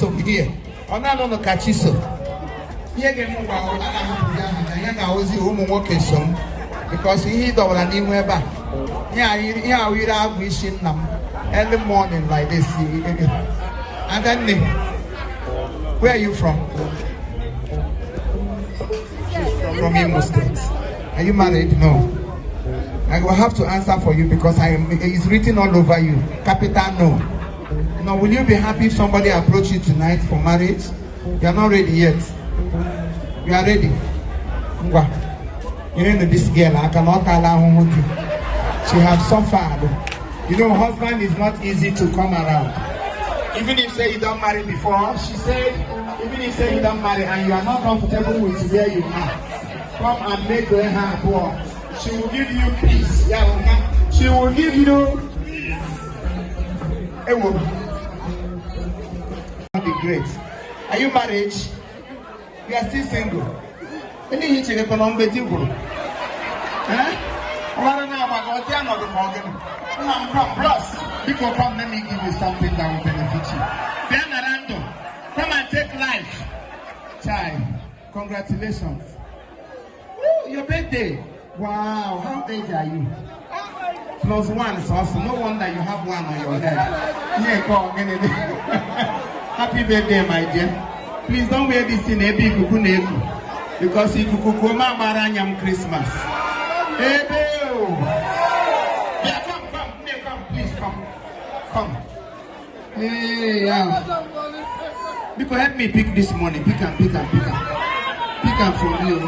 Kachiso here. Ona no Kachiso. Here get move out. I na ozi umu nwoke som because he double and him weba. Yeah, we are wishing them early morning like this. And then where are you from? From Imo State. Are you married? No. I will have to answer for you because it's written all over you. Capital no. Now, will you be happy if somebody approach you tonight for marriage? You are not ready yet. You are ready. You know this girl, I cannot allow her. She has suffered. You know, husband is not easy to come around. Even if say you don't marry before, she said, even if say you don't marry and you are not comfortable with where you are, come and make her poor. She will give you peace. Yeah, she will give you a woman. Be great. Are you married? You are still single. Any hit you can on the table. Come, plus, people come, let me give you something that will benefit you. Then Arando, come and take life. Child, congratulations. Woo, your birthday. Wow, how age are you? +1 is also. No wonder you have one on your head. Yeah, come, happy birthday, my dear. Please don't wear this in a big kukuneku. Because if you kukuma maranyam Christmas. Hey, yeah, come, please come. Hey, yeah. Because help me pick this money. Pick up from you.